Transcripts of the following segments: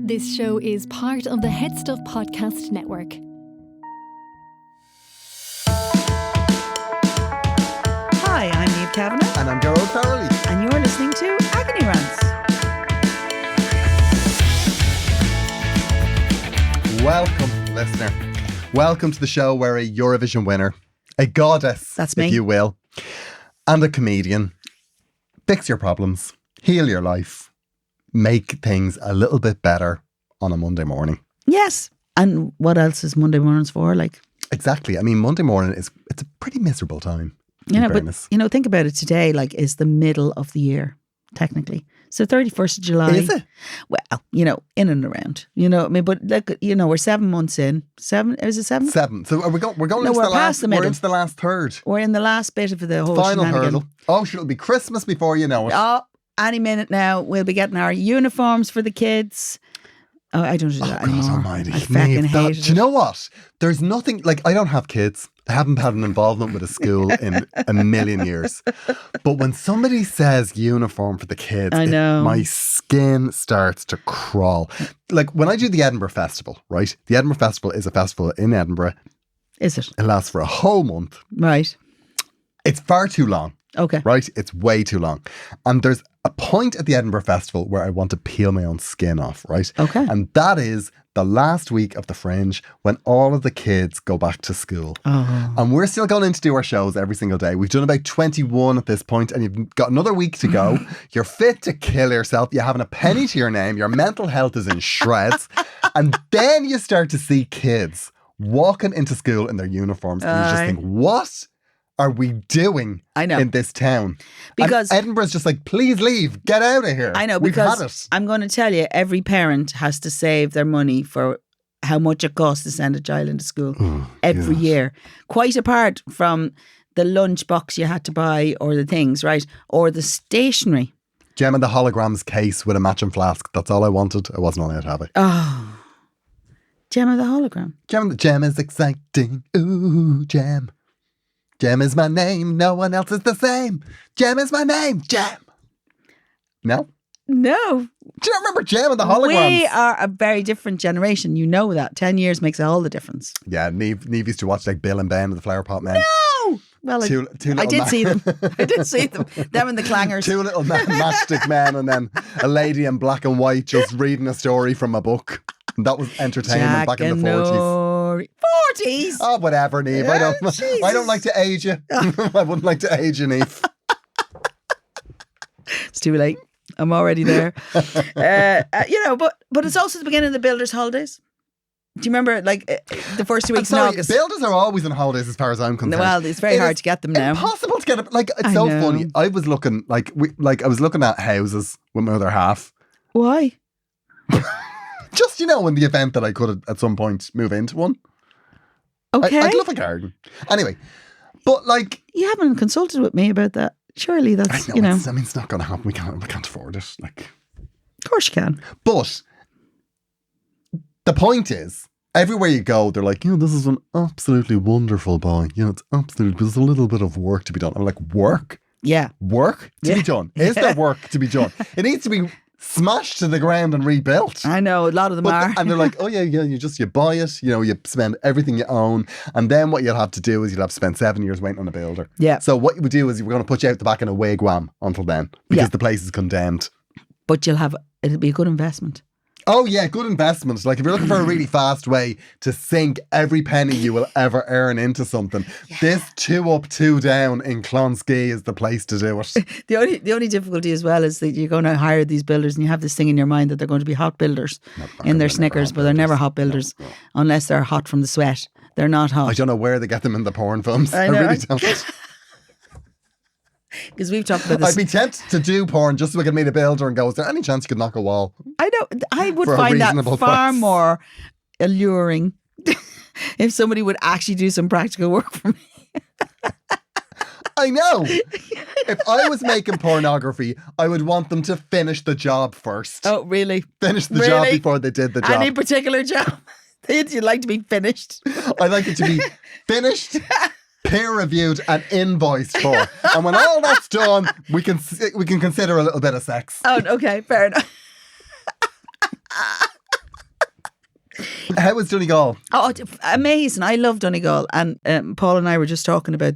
This show is part of the Head Stuff Podcast Network. Hi, I'm Niamh Kavanagh. And I'm Gearoid. And you're listening to Agony Rants. Welcome, listener. Welcome to the show where a Eurovision winner, a goddess, That's me, if you will, and a comedian fix your problems, heal your life, make things a little bit better on a Monday morning. Yes. And what else is Monday mornings for? Like, exactly. I mean, Monday morning it's a pretty miserable time. But think about it today, like, is the middle of the year, technically. So 31st of July. Is it? Well, in and around. But look, we're 7 months in. Is it 7? 7. So are we're going into we're past the middle. We're into the last third. We're in the last bit of the whole final shenanigan. hurdle. Oh, it'll be Christmas before you know it. Oh, any minute now, we'll be getting our uniforms for the kids. Oh, I don't do that anymore. God almighty. I fucking hate it. Do you know what? There's nothing, like, I don't have kids. I haven't had an involvement with a school in a million years. But when somebody says uniform for the kids, I know. My skin starts to crawl. Like, when I do the Edinburgh Festival, right? The Edinburgh Festival is a festival in Edinburgh. Is it? It lasts for a whole month. Right. It's far too long. Okay. Right? It's way too long. And there's a point at the Edinburgh Festival where I want to peel my own skin off, right? Okay. And that is the last week of the Fringe when all of the kids go back to school. Oh. And we're still going in to do our shows every single day. We've done about 21 at this point and you've got another week to go. You're fit to kill yourself. You haven't a penny to your name. Your mental health is in shreds. And then you start to see kids walking into school in their uniforms and you just think, what are we doing in this town? Because and Edinburgh's just like, please leave, get out of here. I know, We've because had it. I'm going to tell you, every parent has to save their money for how much it costs to send a child into school every year. Quite apart from the lunch box you had to buy or the things, right? Or the stationery. Gem and the holograms case with a matching flask. That's all I wanted. I wasn't allowed to have it. Oh. Gem of the hologram. Gem is exciting. Ooh, Gem. Gem is my name. No one else is the same. Gem is my name. Gem. No? No. Do you not remember Gem and the holograms? We are a very different generation. You know that. 10 years makes all the difference. Yeah, Niamh used to watch like Bill and Ben and the Flower Pot Men. No! Well, I did see them. I did see them. Them and the clangers. Two little matchstick men and then a lady in black and white just reading a story from a book. And that was entertainment back in the 40s. 40s? Oh, whatever, Niamh. Yeah, I don't like to age you. I wouldn't like to age you, Niamh. It's too late. I'm already there. But it's also the beginning of the builders' holidays. Do you remember, like, the first 2 weeks in August? Builders are always on holidays as far as I'm concerned. Well, it's very hard to get them now. Impossible to get it. Like, it's so funny. I was looking, I was looking at houses with my other half. Why? Just, in the event that I could at some point move into one. Okay. I'd love a garden. Anyway, but like... You haven't consulted with me about that. Surely that's, I know. It's not going to happen. We can't afford it. Like, of course you can. But the point is, everywhere you go, they're like, this is an absolutely wonderful boy. It's absolutely, there's a little bit of work to be done. I'm like, work? Yeah. Work to be done? Is there work to be done? It needs to be smashed to the ground and rebuilt. I know, a lot of them are. And they're like, oh yeah, you buy it, you spend everything you own, and then what you'll have to do is you'll have to spend 7 years waiting on a builder. Yeah. So what you would do is we're going to put you out the back in a wigwam until then, because the place is condemned. But it'll be a good investment. Oh yeah, good investment. Like if you're looking for a really fast way to sink every penny you will ever earn into something, this 2 up, 2 down in Clonskea is the place to do it. The only difficulty as well is that you're going to hire these builders and you have this thing in your mind that they're going to be hot builders in their Snickers, but they're never hot builders unless they're hot from the sweat. They're not hot. I don't know where they get them in the porn films. I really don't. Because we've talked about this. I'd be tempted to do porn just so we could meet a builder and go, is there any chance you could knock a wall? I know. I would find that far more alluring if somebody would actually do some practical work for me. I know. If I was making pornography, I would want them to finish the job first. Oh, really? Finish the job before they did the job. Any particular job? You'd like to be finished? I'd like it to be finished, peer-reviewed and invoiced for. And when all that's done, we can consider a little bit of sex. Oh, okay. Fair enough. How was Donegal? Oh, amazing. I love Donegal. And Paul and I were just talking about,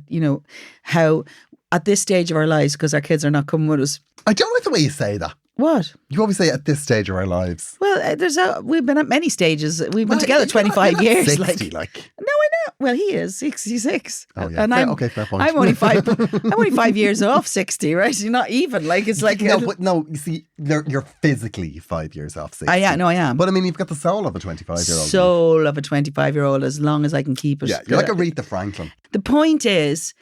how at this stage of our lives, because our kids are not coming with us. I don't like the way you say that. What? You always say at this stage of our lives. Well, we've been at many stages. We've been together 25 you're not years. 60, No, I know. Well, he is 66. Oh yeah. And Okay, fair point. I'm only 5 years off 60, right? You're not even. Like, it's like... No, you see, you're physically 5 years off 60. I am. But I mean, you've got the soul of a 25-year-old. Soul of a 25-year-old, as long as I can keep it. Yeah, you're like Aretha Franklin. The point is,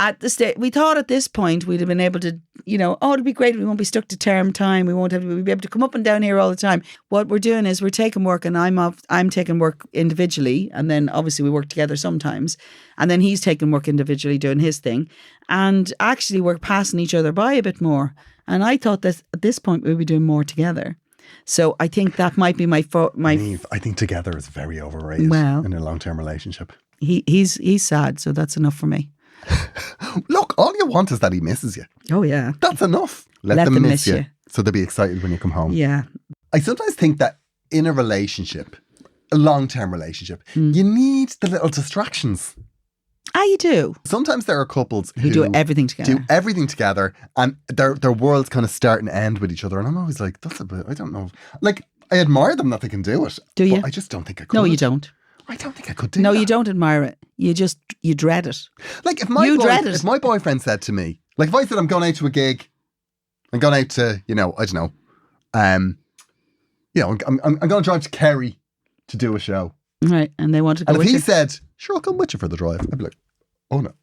at the stage, we thought at this point we'd have been able to, it'd be great. We won't be stuck to term time. We'll be able to come up and down here all the time. What we're doing is we're taking work, and I'm taking work individually, and then obviously we work together sometimes, and then he's taking work individually doing his thing, and actually we're passing each other by a bit more. And I thought that at this point we'd be doing more together. So I think that might be my Niamh, I think together is very overrated in a long-term relationship. He's sad, so that's enough for me. Look, all you want is that he misses you. Oh yeah, that's enough. Let them miss you, so they'll be excited when you come home. Yeah, I sometimes think that in a relationship, a long-term relationship, you need the little distractions. You do. Sometimes there are couples who do everything together, and their worlds kind of start and end with each other. And I'm always like, that's a bit, I don't know. Like, I admire them that they can do it. Do you? I just don't think I could. No, you don't. I don't think I could do that. No, you don't admire it. You dread it. Like if my boyfriend said to me, like if I said I'm going out to a gig, I'm going out to, I don't know, I'm going to drive to Kerry to do a show. Right, and they want to go with you. And you. if he said, sure, I'll come with you for the drive, I'd be like, oh no.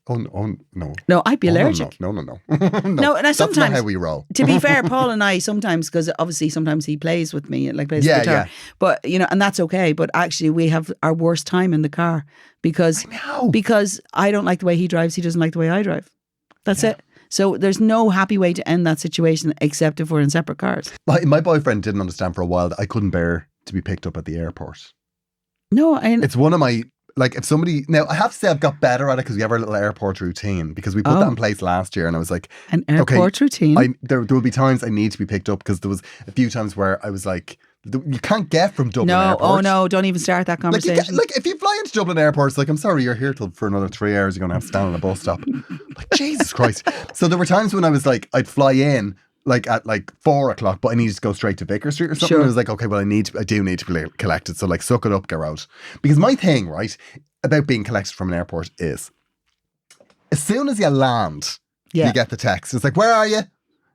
No, I'd be allergic. No. No, and sometimes that's not how we roll. To be fair, Paul and I sometimes, because obviously sometimes he plays with me, like plays the guitar. Yeah. But and that's okay. But actually, we have our worst time in the car because I don't like the way he drives. He doesn't like the way I drive. That's it. So there's no happy way to end that situation except if we're in separate cars. My boyfriend didn't understand for a while that I couldn't bear to be picked up at the airport. No, it's one of my. Like if somebody, now I have to say I've got better at it because we have our little airport routine because we put that in place last year, and I was like, an airport routine. There will be times I need to be picked up because there was a few times where I was like, you can't get from Dublin Airport. Oh no, don't even start that conversation. Like if you fly into Dublin Airport, it's like, I'm sorry, you're here for another 3 hours. You're going to have to stand on a bus stop. Like Jesus Christ. So there were times when I was like, I'd fly in like at like 4 o'clock, but I needed to go straight to Vicar Street or something. Sure. And I was like, okay, well I do need to be collected. So like, suck it up, Gearoid. Because my thing, right, about being collected from an airport is, as soon as you land, you get the text. It's like, where are you?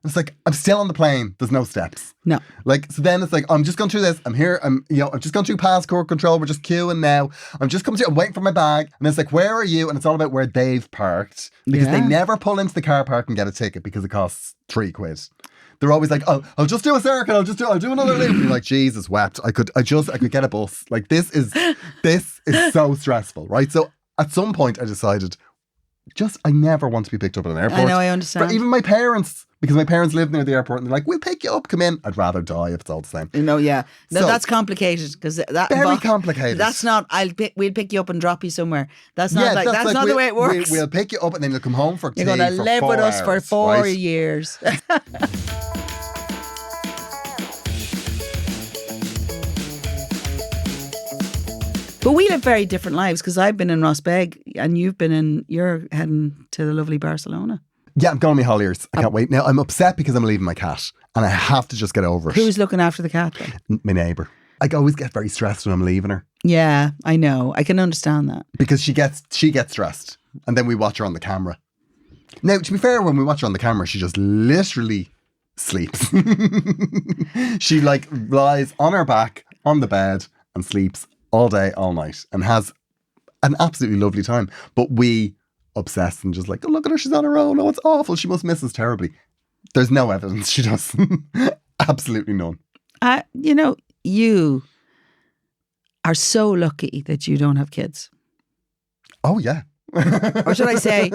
It's like, I'm still on the plane. There's no steps. No. Like, so then it's like, I'm just going through this. I'm here. I'm just going through passport control. We're just queuing now. I'm just coming through. I'm waiting for my bag. And it's like, where are you? And it's all about where they've parked. Because they never pull into the car park and get a ticket because it costs £3. They're always like, oh, I'll just do a circle. I'll do another loop. And you're like, Jesus wept. I could get a bus. Like this is so stressful, right? So at some point I decided, I never want to be picked up at an airport. I know, I understand. But even my parents, because my parents live near the airport, and they're like, we'll pick you up, come in. I'd rather die if it's all the same. Yeah. No, that's complicated because that very complicated. That's not. We'll pick you up and drop you somewhere. That's not that's not the way it works. We'll pick you up and then you'll come home for tea. You're going to live with us for 4 years. But we live very different lives because I've been in Rossbeg and you're heading to the lovely Barcelona. Yeah, I'm going to my Holliers. I can't wait. Now, I'm upset because I'm leaving my cat and I have to just get over it. Who's looking after the cat then? My neighbour. I always get very stressed when I'm leaving her. Yeah, I know. I can understand that. Because she gets stressed and then we watch her on the camera. Now, to be fair, when we watch her on the camera, she just literally sleeps. She like lies on her back on the bed and sleeps all day, all night, and has an absolutely lovely time. But we obsess and just like, oh, look at her, she's on her own. Oh, it's awful. She must miss us terribly. There's no evidence she does. Absolutely none. You are so lucky that you don't have kids. Oh, yeah. Or should I say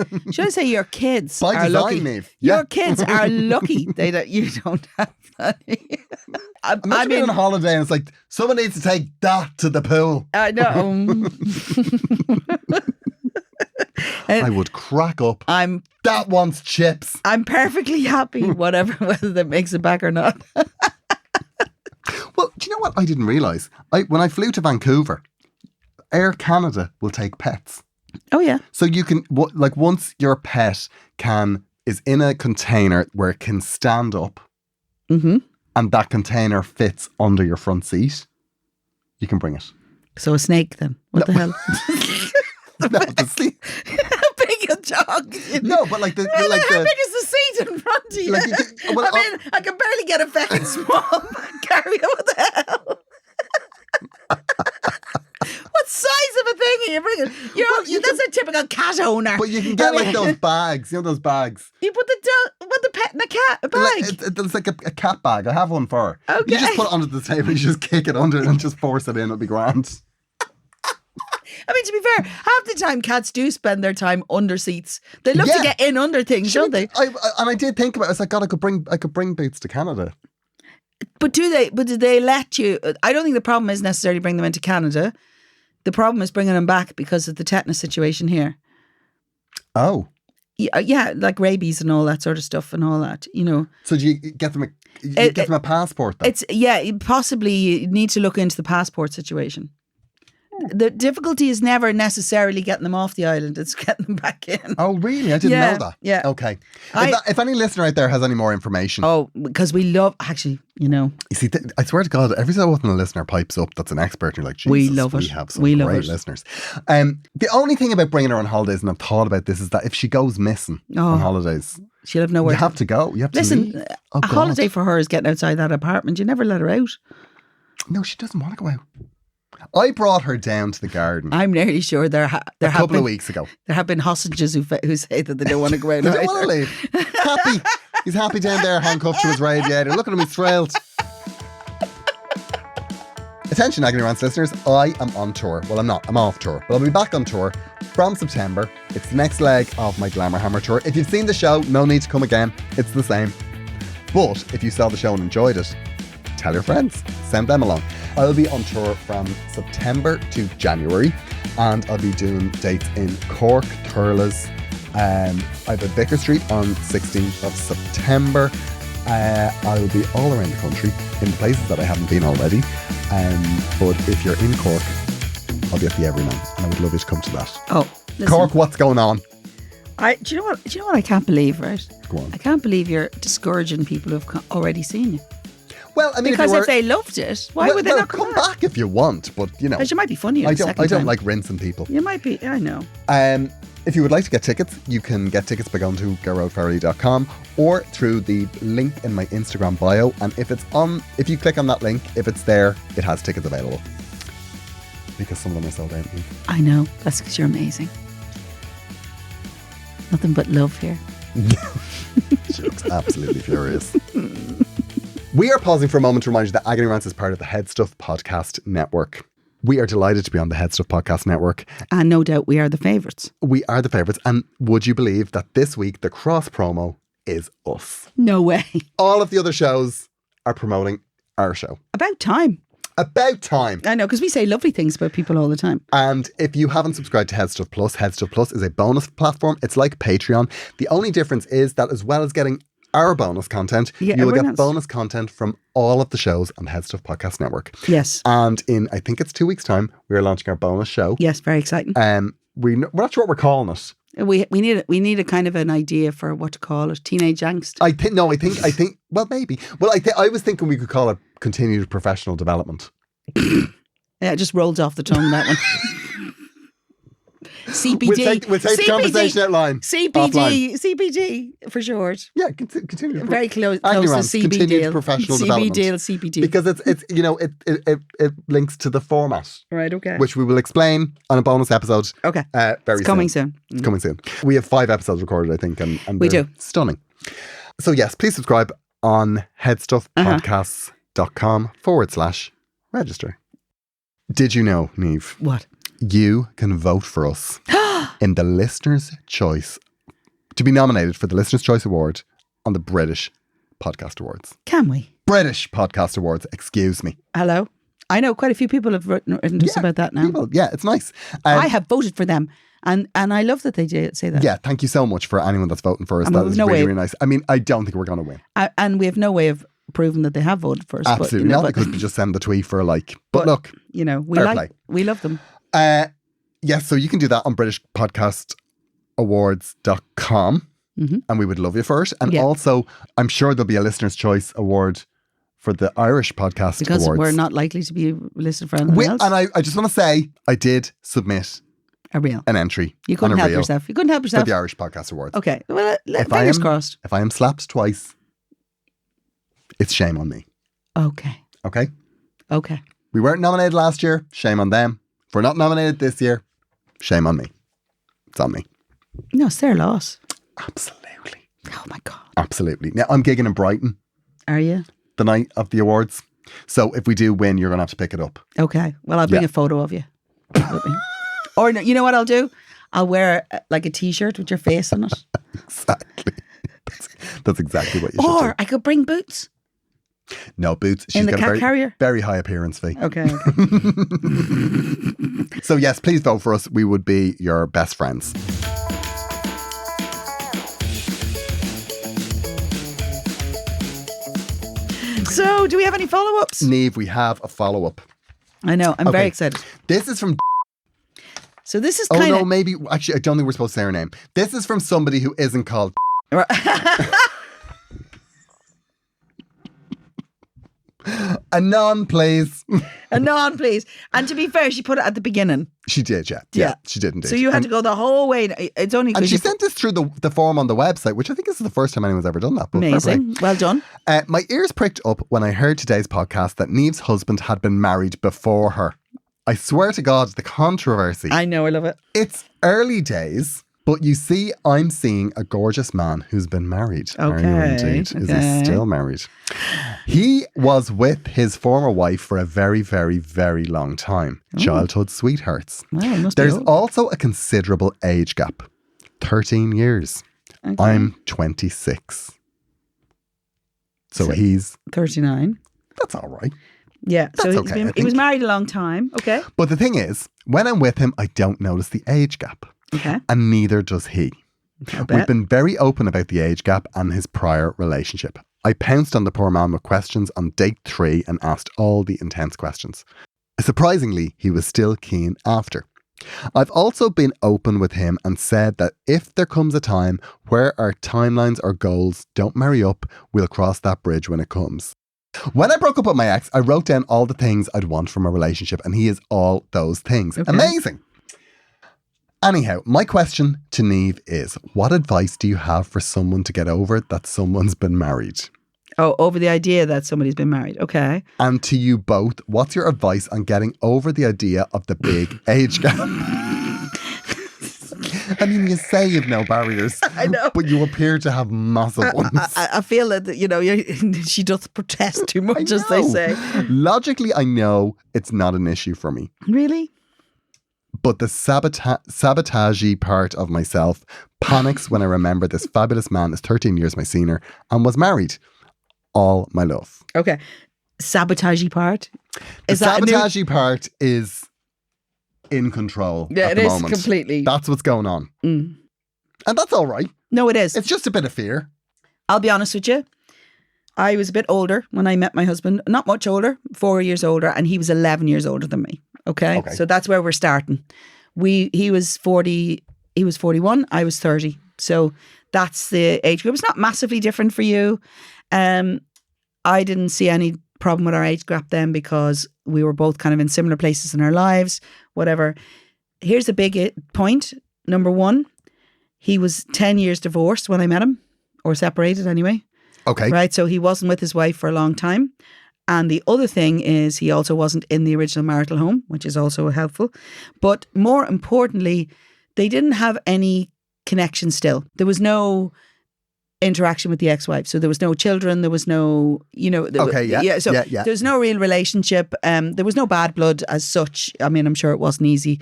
your kids by are design, lucky. Niamh. Your kids are lucky that you don't have any. Imagine being on holiday and it's like, someone needs to take that to the pool. I know. I would crack up. That wants chips. I'm perfectly happy, whether that makes it back or not. Well, do you know what I didn't realise? When I flew to Vancouver, Air Canada will take pets. Oh yeah. So you can, like, once your pet is in a container where it can stand up, Mm-hmm. and that container fits under your front seat, you can bring it. So a snake then? What the hell? No, the seat. How big a dog? No, but like how big is the seat in front of you? Like I can barely get a fucking small carrier. What the hell? What size of a thing are you bringing? That's a typical cat owner. But you can get like those bags. You know those bags? You put the pet in the cat bag. It's like a cat bag. I have one for her. Okay. You just put it onto the table. You just kick it under and just force it in. It'll be grand. I mean, to be fair, half the time cats do spend their time under seats. They love to get in under things, don't they? I did think about it. I was like, God, I could bring Boots to Canada. But do they let you? I don't think the problem is necessarily bring them into Canada. The problem is bringing them back because of the tetanus situation here. Oh. Yeah, like rabies and all that sort of stuff and all that, you know. So do you get them a passport then? Possibly you need to look into the passport situation. The difficulty is never necessarily getting them off the island, it's getting them back in. Oh, really? I didn't know that. Yeah. Okay. If any listener out there has any more information. Oh, because we love, actually, you know. You see, I swear to God, every so often a listener pipes up that's an expert and you're like, Jesus, we love it. We have some great listeners. The only thing about bringing her on holidays, and I've thought about this, is that if she goes missing on holidays, she'll have nowhere. You have to go. You have to leave. A holiday for her is getting outside that apartment. You never let her out. No, she doesn't want to go out. I brought her down to the garden. I'm nearly sure there a couple of weeks ago. There have been hostages who say that they don't want to go out. They don't want to leave. Happy. He's happy down there, handcuffed to his radiator. Look at him, he's thrilled. Attention, Agony Rants listeners. I am on tour. Well, I'm not. I'm off tour. But I'll be back on tour from September. It's the next leg of my Glamour Hammer tour. If you've seen the show, no need to come again. It's the same. But if you saw the show and enjoyed it, tell your friends. Send them along. I'll be on tour from September to January, and I'll be doing dates in Cork, Thurles. I have a Vicar Street on 16th of September. I'll be all around the country in places that I haven't been already. But if you're in Cork, I'll be at the Everyman, and I would love you to come to that. Oh, listen. Cork, what's going on? Do you know what I can't believe, right? Go on. I can't believe you're discouraging people who've already seen you. Well, I mean, because if they loved it, why would they not come back if you want? But you know, because you might be funnier. I don't like rinsing people. You might be. I know. If you would like to get tickets, you can get tickets by going to gearoidfarrelly.com or through the link in my Instagram bio. And if you click on that link, if it's there, it has tickets available. Because some of them are sold out. I know. That's because you're amazing. Nothing but love here. She looks absolutely furious. We are pausing for a moment to remind you that Agony Rants is part of the Head Stuff Podcast Network. We are delighted to be on the Head Stuff Podcast Network. And no doubt we are the favourites. We are the favourites. And would you believe that this week the cross promo is us? No way. All of the other shows are promoting our show. About time. About time. I know, because we say lovely things about people all the time. And if you haven't subscribed to Head Stuff Plus is a bonus platform. It's like Patreon. The only difference is that as well as getting our bonus content, you will get bonus content from all of the shows on the Head Stuff Podcast Network. Yes. And in, I think it's 2 weeks' time, we are launching our bonus show. Yes, very exciting. We're not sure what we're calling it. We need a kind of an idea for what to call it. Teenage angst. I think. Well, maybe. Well, I was thinking we could call it continued professional development. Yeah, it just rolled off the tongue, that one. CPD. We'll take the conversation outline. CPD for short. Yeah, continue. Very close to CB deal. Professional development. CPD. Because it's it links to the format. Right. Okay. Which we will explain on a bonus episode. Okay. Very coming soon. It's coming soon. We have 5 episodes recorded, I think, and we do. Stunning. So yes, please subscribe on headstuffpodcasts.com/register. Did you know, Niamh? What? You can vote for us in the Listener's Choice, to be nominated for the Listener's Choice Award on the British Podcast Awards. Can we? British Podcast Awards, excuse me. Hello? I know quite a few people have written to us about that now. It's nice. I have voted for them. And I love that they say that. Yeah, thank you so much for anyone that's voting for us. That is really nice. I mean, I don't think we're going to win. And we have no way of proving that they have voted for us. Absolutely not, because we just send the tweet for a like. But look, you know, we love them. Yes, so you can do that on BritishPodcastAwards.com and we would love you for it. And also, I'm sure there'll be a Listener's Choice Award for the Irish Podcast because Awards. we're not likely to be listed for anything else. And I just want to say, I did submit an entry. You couldn't help yourself. You couldn't help yourself. For the Irish Podcast Awards. Okay. Well, fingers crossed. If I am slapped twice, it's shame on me. Okay. Okay? Okay. We weren't nominated last year. Shame on them. If we're not nominated this year, shame on me. It's on me. No, it's their loss. Absolutely. Oh my God. Absolutely. Now, I'm gigging in Brighton. Are you? The night of the awards. So if we do win, you're going to have to pick it up. Okay. Well, I'll bring a photo of you. Or you know what I'll do? I'll wear like a t-shirt with your face on it. Exactly. That's exactly what you should do. Or I could bring boots. No boots. She's in the got cat a carrier? very high appearance fee. Okay. So yes, please vote for us. We would be your best friends. So, do we have any follow-ups? Niamh, we have a follow-up. I know. I'm very excited. This is from... So this is kind of... Oh no, maybe... Actually, I don't think we're supposed to say her name. This is from somebody who isn't called... Anon, please. Anon, please. And to be fair, she put it at the beginning. She did, yeah. She did indeed. So you had to go the whole way. It's only and she sent us through the form on the website, which I think is the first time anyone's ever done that. But amazing. Well done. My ears pricked up when I heard today's podcast that Niamh's husband had been married before her. I swear to God, the controversy. I know, I love it. It's early days, but you see, I'm seeing a gorgeous man who's been married. Okay. Are you indeed? Is he still married? He was with his former wife for a very, very, very long time. Childhood sweethearts. Wow, There's also a considerable age gap. 13 years. Okay. I'm 26. So he's 39. That's all right. Yeah, so he was married a long time. Okay. But the thing is, when I'm with him, I don't notice the age gap. Okay. And neither does he. We've been very open about the age gap and his prior relationship. I pounced on the poor man with questions on date 3 and asked all the intense questions. Surprisingly, he was still keen after. I've also been open with him and said that if there comes a time where our timelines or goals don't marry up, we'll cross that bridge when it comes. When I broke up with my ex, I wrote down all the things I'd want from a relationship, and he is all those things. Okay. Amazing. Anyhow, my question to Niamh is, what advice do you have for someone to get over that someone's been married? Oh, over the idea that somebody's been married. Okay. And to you both, what's your advice on getting over the idea of the big age gap? I mean, you say you've no barriers, I know, but you appear to have massive ones. I feel that, you know, she does protest too much, as they say. Logically, I know it's not an issue for me. Really? But the sabotage-y part of myself panics when I remember this fabulous man is 13 years my senior and was married. All my love. Okay. Sabotage-y part? The sabotage-y part is in control at the moment. It is completely. That's what's going on. And that's all right. No, it is. It's just a bit of fear. I'll be honest with you. I was a bit older when I met my husband. Not much older, 4 years older, and he was 11 years older than me. Okay. So that's where we're starting. He was 40, he was 41, I was 30. So that's the age group. It's not massively different for you. I didn't see any problem with our age gap then because we were both kind of in similar places in our lives, whatever. Here's a big point. Number one, he was 10 years divorced when I met him, or separated anyway. Okay. Right. So he wasn't with his wife for a long time. And the other thing is he also wasn't in the original marital home, which is also helpful. But more importantly, they didn't have any connection still. There was no interaction with the ex-wife. So there was no children. There was no, you know. There's no real relationship. There was no bad blood as such. I mean, I'm sure it wasn't easy.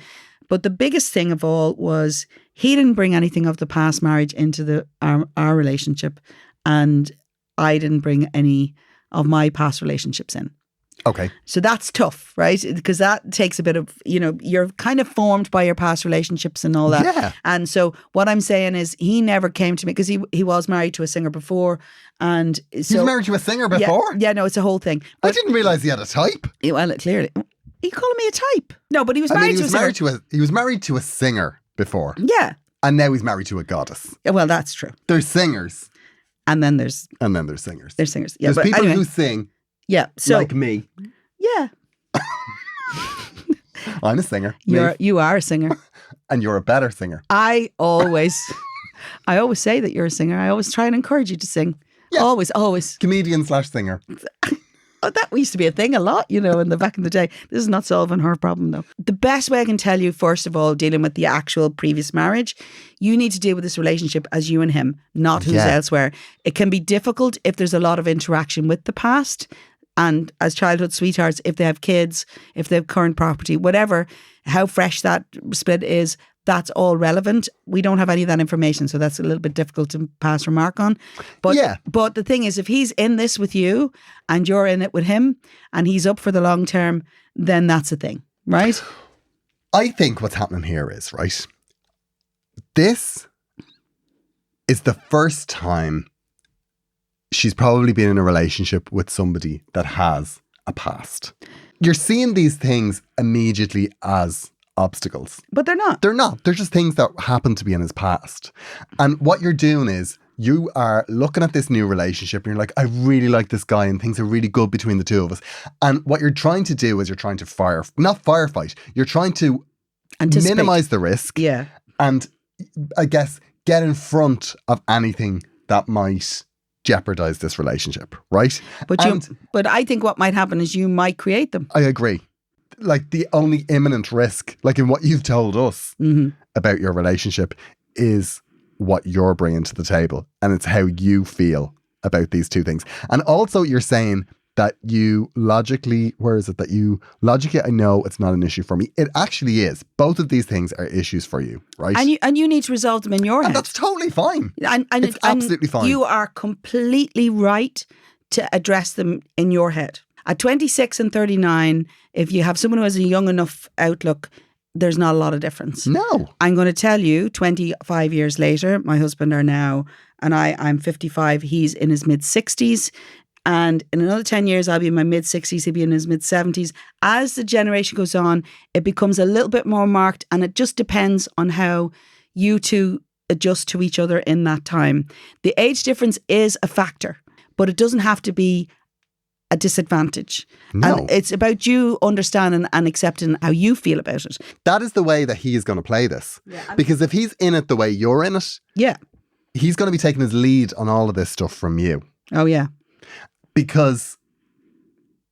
But the biggest thing of all was he didn't bring anything of the past marriage into our relationship. And I didn't bring any of my past relationships in. Okay. So that's tough, right? Because that takes a bit of, you know, you're kind of formed by your past relationships and all that. Yeah. And so what I'm saying is he never came to me because he was married to a singer before. And so. He was married to a singer before? Yeah, no, it's a whole thing. But I didn't realise he had a type. Well, clearly. Are you calling me a type? No, but he was I mean, married he was to a married singer. to he was married to a singer before, Yeah. and now he's married to a goddess. Well, that's true. There's singers, And then there's singers. singers. Yeah, There's but people anyway. who sing Yeah. So like me. yeah, I'm a singer. Me. you are a singer. And you're a better singer. I always say that you're a singer. I always try and encourage you to sing. Yeah. Always. Comedian/singer. Oh, that used to be a thing a lot, in the back in the day. This is not solving her problem though. The best way I can tell you, first of all, dealing with the actual previous marriage, you need to deal with this relationship as you and him, not who's elsewhere. It can be difficult if there's a lot of interaction with the past. And as childhood sweethearts, if they have kids, if they have current property, whatever, how fresh that split is, that's all relevant. We don't have any of that information, so that's a little bit difficult to pass remark on. But the thing is, if he's in this with you and you're in it with him and he's up for the long term, then that's a thing, right? I think what's happening here is, right, this is the first time she's probably been in a relationship with somebody that has a past. You're seeing these things immediately as obstacles. But they're not. They're not. They're just things that happen to be in his past. And what you're doing is you are looking at this new relationship and you're like, I really like this guy and things are really good between the two of us. And what you're trying to do is you're trying to not firefight. You're trying to minimize the risk. Yeah. And I guess get in front of anything that might jeopardize this relationship, right? But I think what might happen is you might create them. I agree. Like the only imminent risk, like in what you've told us about your relationship, is what you're bringing to the table, and it's how you feel about these two things. And also you're saying that you logically, I know it's not an issue for me. It actually is. Both of these things are issues for you, right? And you need to resolve them in your head. And that's totally fine. And it's absolutely fine. You are completely right to address them in your head. At 26 and 39, if you have someone who has a young enough outlook, there's not a lot of difference. No. I'm going to tell you, 25 years later, my husband are now, and I'm 55, he's in his mid-60s. And in another 10 years, I'll be in my mid-60s, he'll be in his mid-70s. As the generation goes on, it becomes a little bit more marked, and it just depends on how you two adjust to each other in that time. The age difference is a factor, but it doesn't have to be a disadvantage. No. And it's about you understanding and accepting how you feel about it. That is the way that he is going to play this. Yeah, because if he's in it the way you're in it, he's going to be taking his lead on all of this stuff from you. Oh, yeah. Because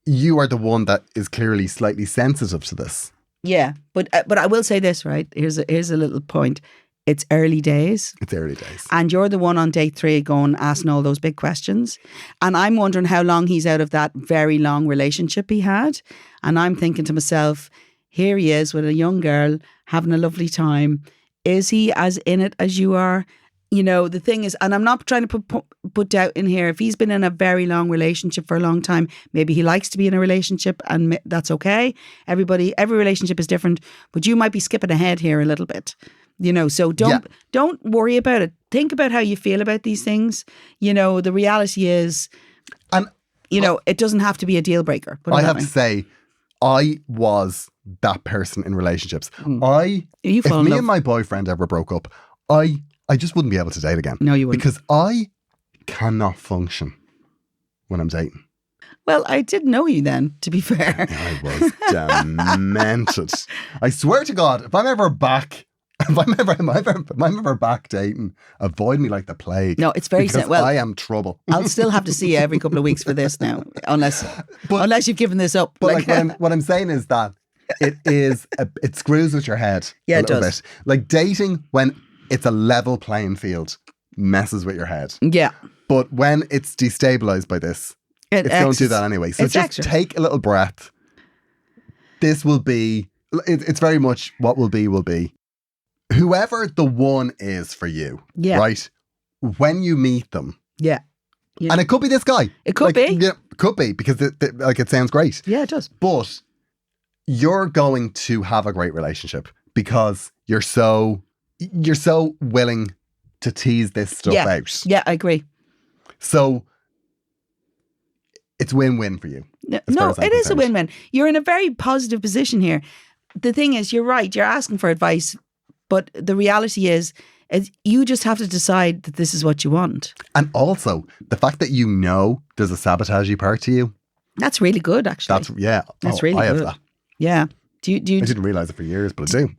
you are the one that is clearly slightly sensitive to this. Yeah, but I will say this, right? Here's a little point. It's early days. It's early days. And you're the one on date 3 going, asking all those big questions. And I'm wondering how long he's out of that very long relationship he had. And I'm thinking to myself, here he is with a young girl having a lovely time. Is he as in it as you are? The thing is, and I'm not trying to put doubt in here. If he's been in a very long relationship for a long time, maybe he likes to be in a relationship and that's okay. Every relationship is different, but you might be skipping ahead here a little bit. So don't worry about it. Think about how you feel about these things. The reality is, and it doesn't have to be a deal breaker. I have to say, I was that person in relationships. If me and my boyfriend ever broke up, I just wouldn't be able to date again. No, you wouldn't. Because I cannot function when I'm dating. Well, I didn't know you then, to be fair. I was demented. I swear to God, if I'm ever back dating, avoid me like the plague. No, it's very simple. Well, I am trouble. I'll still have to see you every couple of weeks for this now, unless you've given this up. But what I'm saying is that it screws with your head. Yeah, a little it does. bit. Like dating when it's a level playing field messes with your head. Yeah. But when it's destabilized by this, it's going to do that anyway. So just take a little breath. This will be, it's very much what will be. Whoever the one is for you, right? When you meet them. Yeah. And it could be this guy. It could be. Yeah, it could be because it sounds great. Yeah, it does. But you're going to have a great relationship because you're so willing to tease this stuff out. Yeah, I agree. So it's win-win for you. No, it is a win-win. You're in a very positive position here. The thing is, you're right. You're asking for advice, but the reality is you just have to decide that this is what you want. And also, the fact that you know there's a sabotagey part to you. That's really good, actually. That's really I good. have that. Yeah. Do you, I didn't realise it for years, but I do.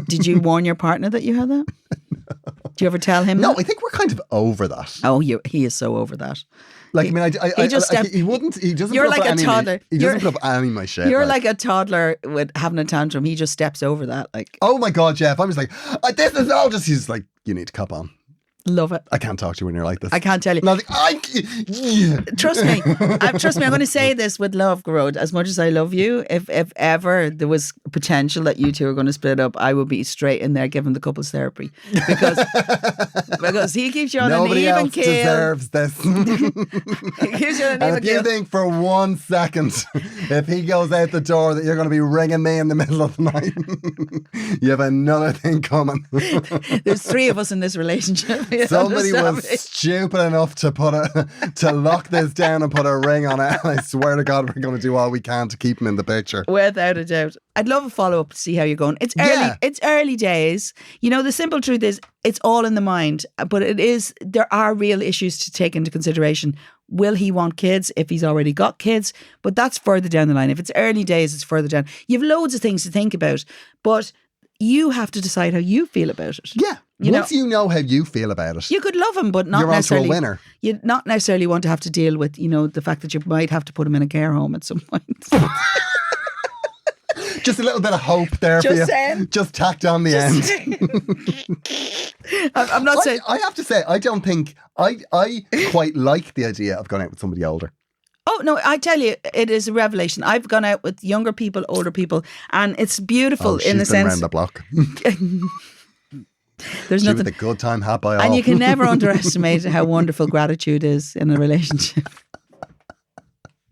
Did you warn your partner that you had that? No. Do you ever tell him No, that? I think we're kind of over that. Oh, he is so over that. Like, he doesn't You're put like up a any, toddler. He doesn't put up any of my shit. You're like a toddler with having a tantrum. He just steps over that. Like, oh my God, Jeff. I'm just like, this is all just, he's like, you need to cop on. Love it. I can't talk to you when you're like this. I can't tell you. Trust me. I'm going to say this with love, Gearoid. As much as I love you, if ever there was potential that you two are going to split up, I would be straight in there giving the couples therapy because he keeps you on Nobody an even else keel. deserves this. He keeps you on an even and if you think for 1 second, if he goes out the door that you're going to be ringing me in the middle of the night, you have another thing coming. There's 3 of us in this relationship. Somebody was stupid enough to lock this down and put a ring on it. And I swear to God, we're going to do all we can to keep him in the picture. Without a doubt. I'd love a follow-up to see how you're going. It's early. Yeah. It's early days. You know, the simple truth is it's all in the mind. But there are real issues to take into consideration. Will he want kids if he's already got kids? But that's further down the line. If it's early days, it's further down. You've loads of things to think about. But you have to decide how you feel about it. Yeah. Once you know how you feel about it. You could love him, but not you're necessarily. You're onto a winner. You'd not necessarily want to have to deal with, the fact that you might have to put him in a care home at some point. Just a little bit of hope there for you. Saying. Just tacked on the end. I'm not saying. I have to say, I don't think I quite like the idea of going out with somebody older. Oh, no, I tell you, it is a revelation. I've gone out with younger people, older people, and it's beautiful in the sense. She's been round the block. There's nothing. With a good time had by all. And you can never underestimate how wonderful gratitude is in a relationship.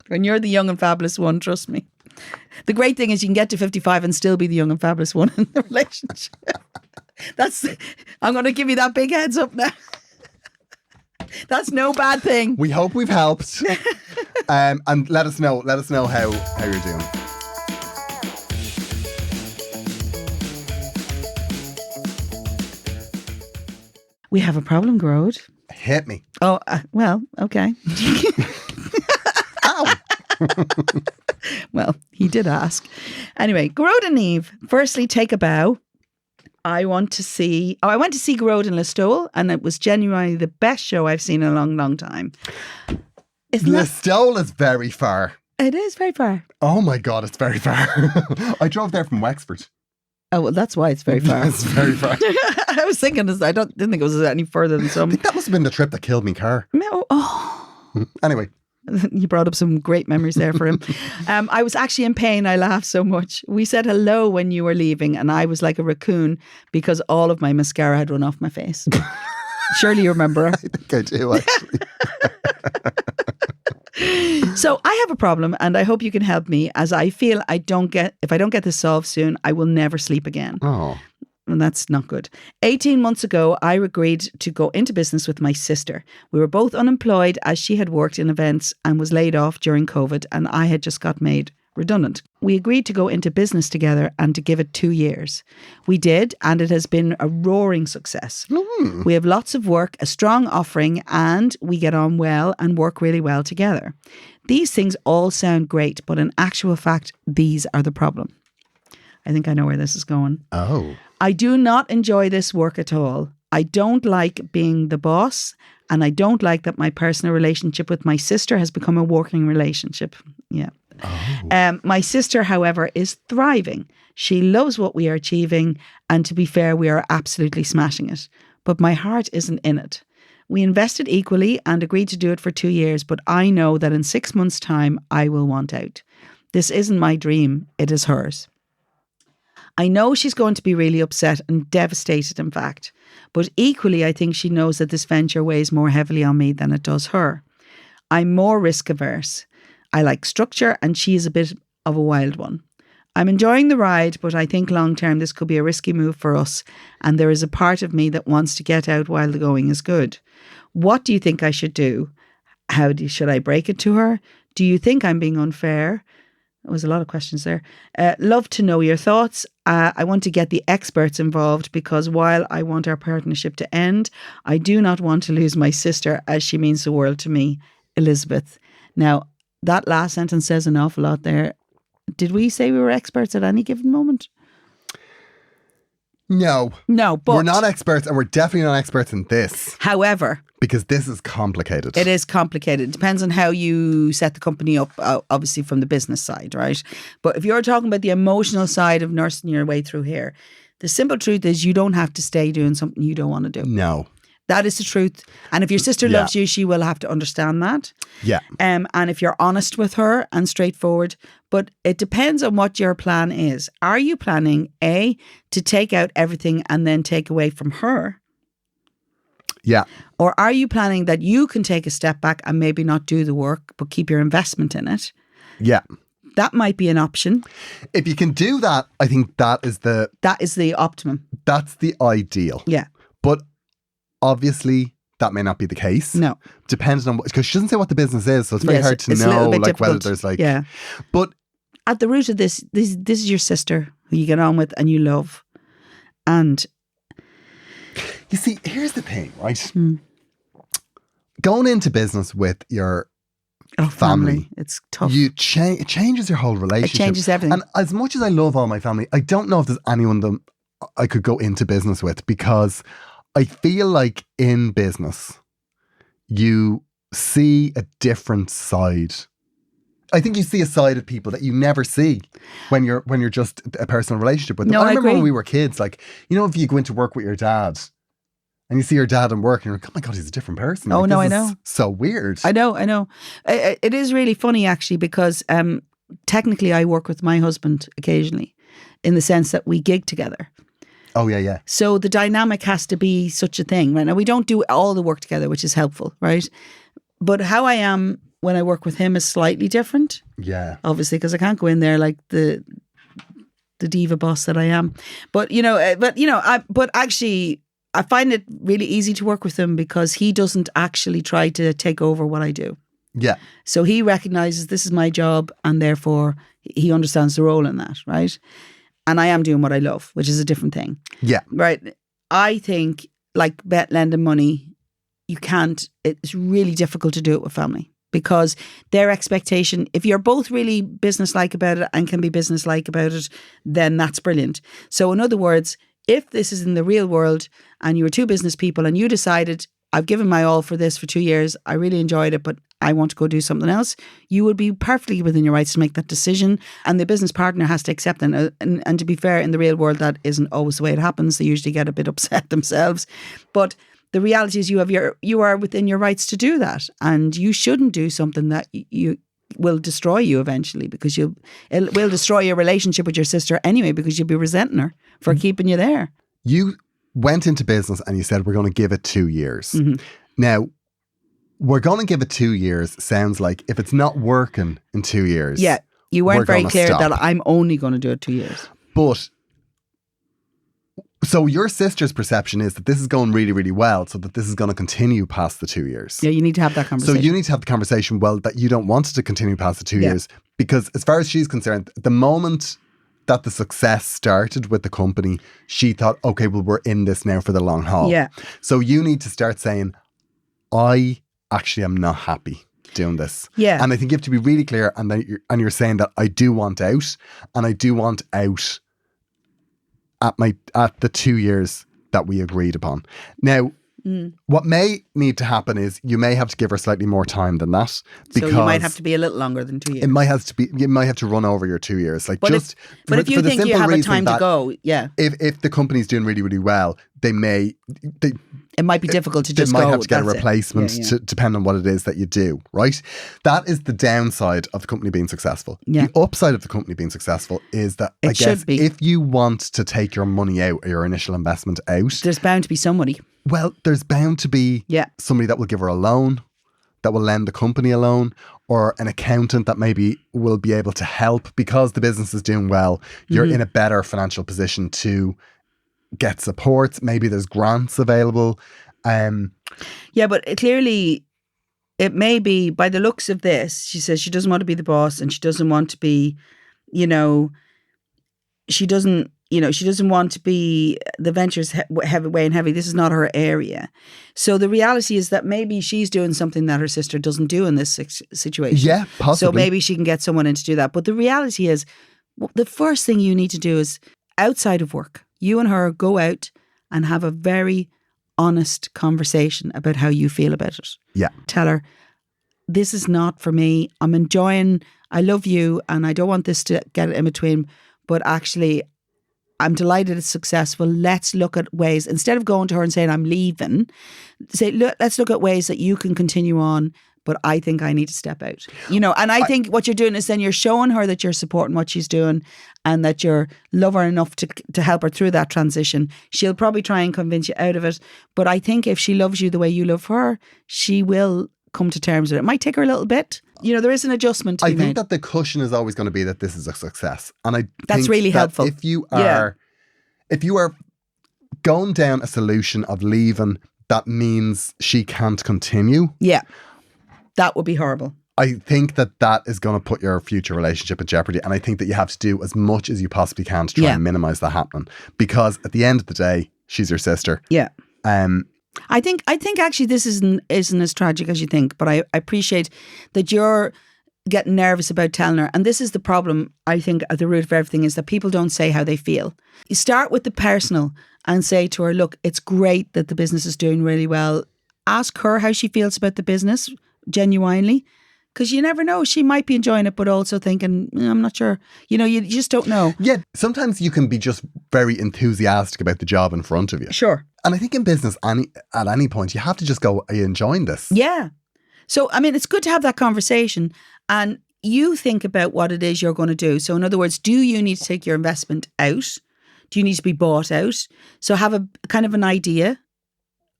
When you're the young and fabulous one, trust me. The great thing is you can get to 55 and still be the young and fabulous one in the relationship. I'm going to give you that big heads up now. That's no bad thing. We hope we've helped. And let us know how you're doing. We have a problem, Gearoid. Hit me. Oh, well, okay. Ow. Well, he did ask. Anyway, Gearoid and Niamh, firstly, take a bow. I went to see Gearoid in Listowel, and it was genuinely the best show I've seen in a long, long time. Listowel is very far. It is very far. Oh my God, it's very far. I drove there from Wexford. Oh, well, that's why it's very far. It's very far. I was thinking this. Didn't think it was any further than some. I think that must have been the trip that killed me car. No. Oh. Anyway. You brought up some great memories there for him. I was actually in pain. I laughed so much. We said hello when you were leaving, and I was like a raccoon because all of my mascara had run off my face. Surely you remember. I think I do, actually. So I have a problem, and I hope you can help me, as I feel if I don't get this solved soon, I will never sleep again. Oh. And that's not good. 18 months ago, I agreed to go into business with my sister. We were both unemployed, as she had worked in events and was laid off during COVID, and I had just got made redundant. We agreed to go into business together and to give it 2 years. We did, and it has been a roaring success. Mm. We have lots of work, a strong offering, and we get on well and work really well together. These things all sound great, but in actual fact, these are the problem. I think I know where this is going. Oh. I do not enjoy this work at all. I don't like being the boss, and I don't like that my personal relationship with my sister has become a working relationship. Yeah. Oh. My sister, however, is thriving. She loves what we are achieving, and to be fair, we are absolutely smashing it. But my heart isn't in it. We invested equally and agreed to do it for 2 years, but I know that in 6 months' time, I will want out. This isn't my dream, it is hers. I know she's going to be really upset and devastated, in fact. But equally, I think she knows that this venture weighs more heavily on me than it does her. I'm more risk averse. I like structure, and she is a bit of a wild one. I'm enjoying the ride, but I think long term this could be a risky move for us, and there is a part of me that wants to get out while the going is good. What do you think I should do? Should I break it to her? Do you think I'm being unfair? There was a lot of questions there. Love to know your thoughts. I want to get the experts involved because while I want our partnership to end, I do not want to lose my sister as she means the world to me, Elizabeth. Now, that last sentence says an awful lot there. Did we say we were experts at any given moment? No, but we're not experts, and we're definitely not experts in this. However, because this is complicated. It is complicated. It depends on how you set the company up, obviously from the business side, right? But if you're talking about the emotional side of nursing your way through here, the simple truth is you don't have to stay doing something you don't want to do. No. That is the truth. And if your sister loves you, she will have to understand that. Yeah. And if you're honest with her and straightforward, but it depends on what your plan is. Are you planning, A, to take out everything and then take away from her? Yeah. Or are you planning that you can take a step back and maybe not do the work, but keep your investment in it? Yeah. That might be an option. If you can do that, I think that is the optimum. That's the ideal. Yeah. But obviously that may not be the case. No. Depends on because she doesn't say what the business is, so it's very hard to know whether there's but at the root of this is your sister who you get on with and you love. And you see, here's the thing, right? Going into business with your family, it's tough. It changes your whole relationship. It changes everything. And as much as I love all my family, I don't know if there's anyone that I could go into business with because I feel like in business, you see a different side. I think you see a side of people that you never see when you're just a personal relationship with them. No, I remember agree. when we were kids, like, you know, if you go into work with your dad and you see your dad in work and you're like, oh my God, he's a different person. Oh, like, no, this I is know. so weird. I know. It is really funny actually because technically I work with my husband occasionally in the sense that we gig together. Oh, yeah. So the dynamic has to be such a thing. Right now, we don't do all the work together, which is helpful, right? But how I am when I work with him is slightly different. Yeah. Obviously, because I can't go in there like the diva boss that I am. But actually, I find it really easy to work with him because he doesn't actually try to take over what I do. Yeah. So he recognizes this is my job and therefore he understands the role in that, right? And I am doing what I love, which is a different thing. Yeah. Right. I think like lending money, it's really difficult to do it with family because their expectation, if you're both really business-like about it and can be business-like about it, then that's brilliant. So in other words, if this is in the real world and you were two business people and you decided, I've given my all for this for 2 years, I really enjoyed it, but I want to go do something else, you would be perfectly within your rights to make that decision. And the business partner has to accept it. And to be fair, in the real world, that isn't always the way it happens. They usually get a bit upset themselves. But the reality is you are within your rights to do that. And you shouldn't do something that you will destroy you eventually because it will destroy your relationship with your sister anyway because you'll be resenting her for keeping you there. You went into business and you said, we're going to give it 2 years. Mm-hmm. Now, we're going to give it 2 years sounds like if it's not working in 2 years. Yeah, you weren't very clear that I'm only going to do it 2 years. But, so your sister's perception is that this is going really, really well, so that this is going to continue past the 2 years. Yeah, you need to have that conversation. So you need to have the conversation, well, that you don't want it to continue past the 2 years. Because as far as she's concerned, the moment that the success started with the company, she thought, okay, well, we're in this now for the long haul. Yeah. So you need to start saying, I actually am not happy doing this. Yeah. And I think you have to be really clear and you're saying that I do want out and I do want out at the 2 years that we agreed upon. Now, what may need to happen is you may have to give her slightly more time than that. Because so you might have to be a little longer than 2 years. It might have to be. You might have to run over your 2 years. Like, but if you think you have a time to go, yeah. If the company's doing really, really well, it might be difficult to just go. They might have to get a replacement to depend on what it is that you do, right? That is the downside of the company being successful. Yeah. The upside of the company being successful is that I guess if you want to take your money out or your initial investment out, there's bound to be somebody. Well, there's bound to be somebody that will give her a loan, that will lend the company a loan, or an accountant that maybe will be able to help because the business is doing well. You're in a better financial position to get support. Maybe there's grants available. Yeah, but clearly it may be, by the looks of this, she says she doesn't want to be the boss and she doesn't want to be, she doesn't want to be the ventures weighing heavy. This is not her area. So the reality is that maybe she's doing something that her sister doesn't do in this situation. Yeah, possibly. So maybe she can get someone in to do that. But the reality is, the first thing you need to do is, outside of work, you and her go out and have a very honest conversation about how you feel about it. Yeah. Tell her, this is not for me. I love you and I don't want this to get in between, but actually I'm delighted it's successful. Let's look at ways, instead of going to her and saying I'm leaving, say, look, let's look at ways that you can continue on, but I think I need to step out. And I think what you're doing is then you're showing her that you're supporting what she's doing and that you're love her enough to help her through that transition. She'll probably try and convince you out of it. But I think if she loves you the way you love her, she will come to terms with it. It might take her a little bit. There is an adjustment to be made. I think that the cushion is always going to be that this is a success. And that's really helpful. If you are going down a solution of leaving, that means she can't continue. Yeah. That would be horrible. I think that is going to put your future relationship in jeopardy. And I think that you have to do as much as you possibly can to try and minimise that happening. Because at the end of the day, she's your sister. Yeah. I think actually this isn't as tragic as you think, but I appreciate that you're getting nervous about telling her. And this is the problem, I think, at the root of everything, is that people don't say how they feel. You start with the personal and say to her, look, it's great that the business is doing really well. Ask her how she feels about the business, genuinely. Because you never know, she might be enjoying it, but also thinking, I'm not sure. You just don't know. Yeah, sometimes you can be just very enthusiastic about the job in front of you. Sure. And I think in business, at any point, you have to just go, are you enjoying this? Yeah. So, it's good to have that conversation and you think about what it is you're going to do. So, in other words, do you need to take your investment out? Do you need to be bought out? So, have a kind of an idea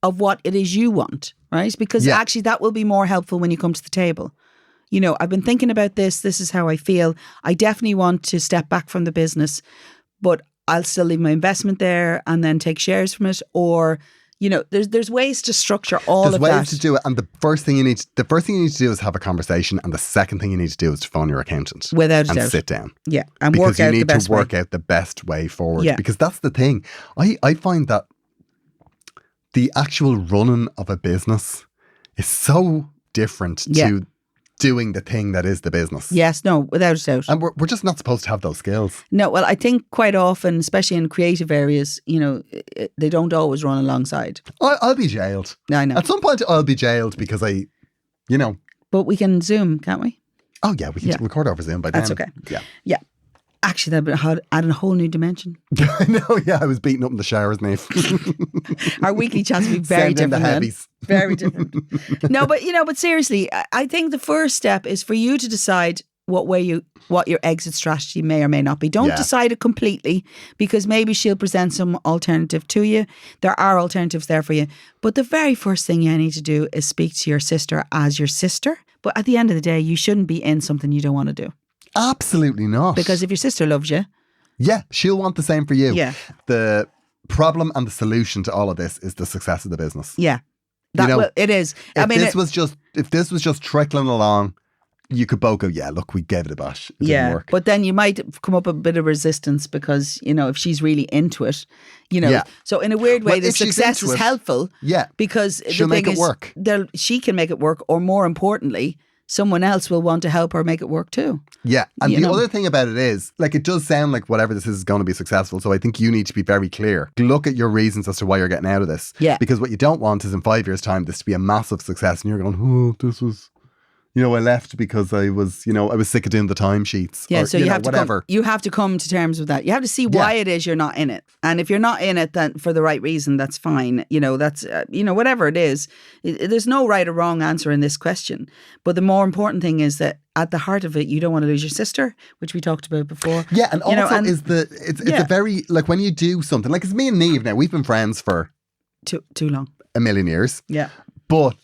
of what it is you want, right? Because actually that will be more helpful when you come to the table. I've been thinking about this. This is how I feel. I definitely want to step back from the business, but I'll still leave my investment there and then take shares from it. Or, there's ways to structure all of that. There's ways to do it. And the first thing you need to do is have a conversation. And the second thing you need to do is to phone your accountant. Without a doubt. And sit down. Yeah. And work out the best way. Because you need to work out the best way forward. Yeah. Because that's the thing. I find that the actual running of a business is so different to doing the thing that is the business. Yes, no, without a doubt. And we're just not supposed to have those skills. No, well, I think quite often, especially in creative areas, they don't always run alongside. I'll be jailed. I know. At some point I'll be jailed because But we can Zoom, can't we? Oh yeah, we can record over Zoom by then. That's okay. Yeah. Yeah. Actually, that would add a whole new dimension. No, yeah, I was beaten up in the showers, Niamh. Our weekly chats will be very different. Send in the heavies. Very different. No, but seriously, I think the first step is for you to decide what your exit strategy may or may not be. Don't decide it completely, because maybe she'll present some alternative to you. There are alternatives there for you. But the very first thing you need to do is speak to your sister as your sister. But at the end of the day, you shouldn't be in something you don't want to do. Absolutely not. Because if your sister loves you, she'll want the same for you. Yeah. The problem and the solution to all of this is the success of the business. Yeah. It is. If this was just trickling along, you could both go, look, we gave it a bash. It didn't work. But then you might come up with a bit of resistance because, if she's really into it, So in a weird way, the success is helpful. Yeah. Because she'll make it work. She can make it work, or more importantly, someone else will want to help her make it work too. Yeah. And the other thing about it is, it does sound like whatever this is going to be successful. So I think you need to be very clear. Look at your reasons as to why you're getting out of this. Yeah. Because what you don't want is in 5 years' time, this to be a massive success. And you're going, this was... I left because I was sick of doing the timesheets. Yeah, or, so you have whatever. You have to come to terms with that. You have to see why it is you're not in it. And if you're not in it, then for the right reason, that's fine. That's, whatever it is. There's no right or wrong answer in this question. But the more important thing is that at the heart of it, you don't want to lose your sister, which we talked about before. Yeah, and also it's a very, when you do something, it's me and Niamh now, we've been friends for... Too long. A million years. Yeah. But,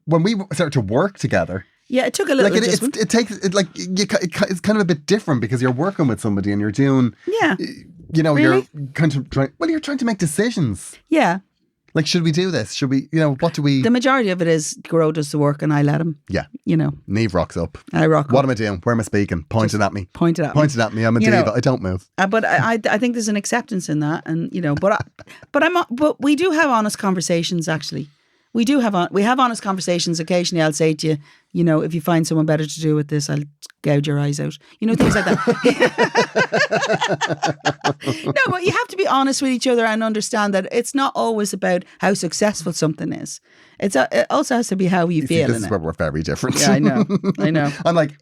when we started to work together... Yeah, it took a little adjustment. It's kind of a bit different because you're working with somebody and you're doing... Yeah. You're kind of trying... Well, you're trying to make decisions. Yeah. Like, should we do this? Should we, what do we... The majority of it is Gearoid does the work and I let him. Yeah. Niamh rocks up. I rock up. What am I doing? Where am I speaking? Pointing at me. Pointed at me. I'm a diva. I don't move. But I think there's an acceptance in that, and but we do have honest conversations. Actually, we have honest conversations. Occasionally, I'll say to you, if you find someone better to do with this, I'll gouge your eyes out. Things like that. No, but you have to be honest with each other and understand that it's not always about how successful something is. It also has to be how you feel. This is where we're very different. Yeah, I know. I'm like,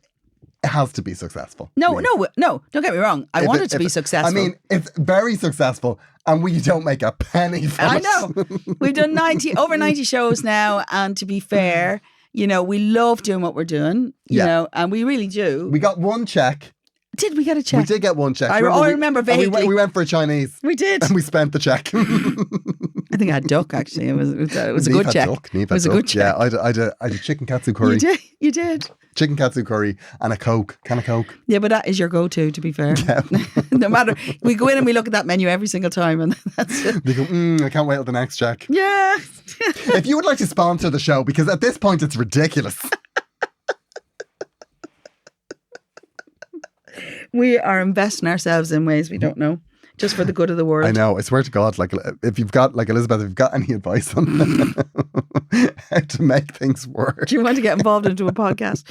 it has to be successful. No, don't get me wrong. I want it to be successful. I mean, it's very successful and we don't make a penny from it. I know. We've done over 90 shows now, and to be fair, we love doing what we're doing, and we really do. We got one check. Did we get a check? We did get one check. I remember vaguely. We went for a Chinese. We did. And we spent the check. I think I had duck, actually. It was a good check. It was a good check. Yeah, I did chicken katsu curry. You did. Chicken katsu curry and a Coke. Can of Coke. Yeah, but that is your go-to, to be fair. Yeah. No matter, we go in and we look at that menu every single time, and that's it. They go, I can't wait till the next check. Yeah. If you would like to sponsor the show, because at this point it's ridiculous. We are investing ourselves in ways we don't know, just for the good of the world. I know. I swear to God, like, if you've got, like, Elizabeth, if you've got any advice on how to make things work. Do you want to get involved into a podcast?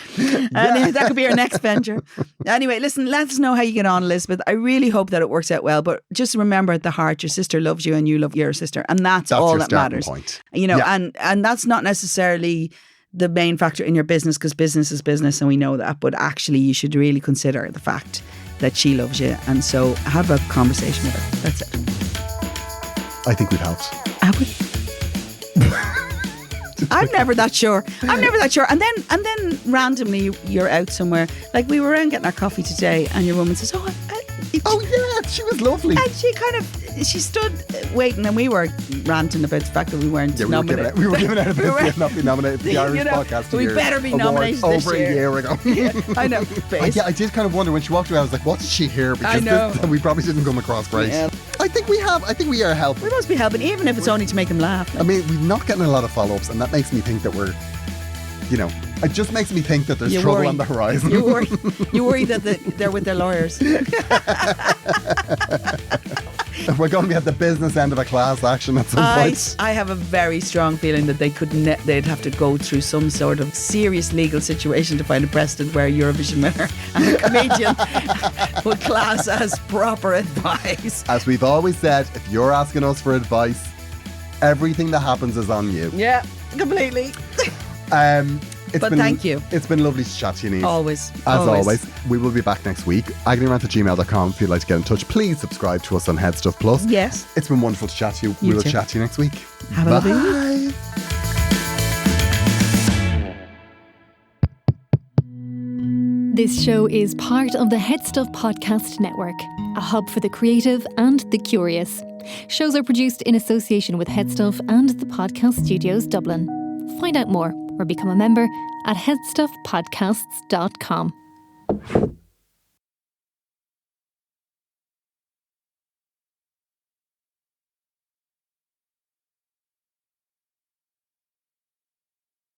And that could be our next venture. Anyway, listen, let us know how you get on, Elizabeth. I really hope that it works out well, but just remember at the heart, your sister loves you and you love your sister. And that's all that matters. Point. And that's not necessarily the main factor in your business, because business is business and we know that, but actually you should really consider the fact that she loves you, and so have a conversation with her. That's it. I think we've helped. Have we? I'm never that sure. And then randomly you're out somewhere. Like, we were around getting our coffee today, and your woman says, "Oh yeah, she was lovely." And she stood waiting, and we were ranting about the fact that we weren't nominated. We were giving out a bit of not being nominated for the Irish Podcast. We better be nominated this over year. A year ago. Yeah, I know. I did kind of wonder when she walked away. I was like, "What did she hear?" Because we probably didn't come across great. Yeah. I think we are helping. We must be helping, even if it's only to make him laugh. I mean, we're not getting a lot of follow-ups, and that makes me think that we're, it just makes me think that there's trouble on the horizon. You worry that they're with their lawyers. We're going to be at the business end of a class action at some point. I have a very strong feeling that they'd have to go through some sort of serious legal situation to find a precedent where a Eurovision winner and a comedian would class as proper advice. As we've always said, if you're asking us for advice, everything that happens is on you. Yeah, completely. Thank you. It's been lovely to chat to you, Niamh. Always. As always, we will be back next week. agonyrant@gmail.com if you'd like to get in touch. Please subscribe to us on Head Stuff Plus. Yes. It's been wonderful to chat to you. We will chat to you next week. Have a lovely week. This show is part of the Head Stuff Podcast Network, a hub for the creative and the curious. Shows are produced in association with Head Stuff and the Podcast Studios Dublin. Find out more or become a member at headstuffpodcasts.com.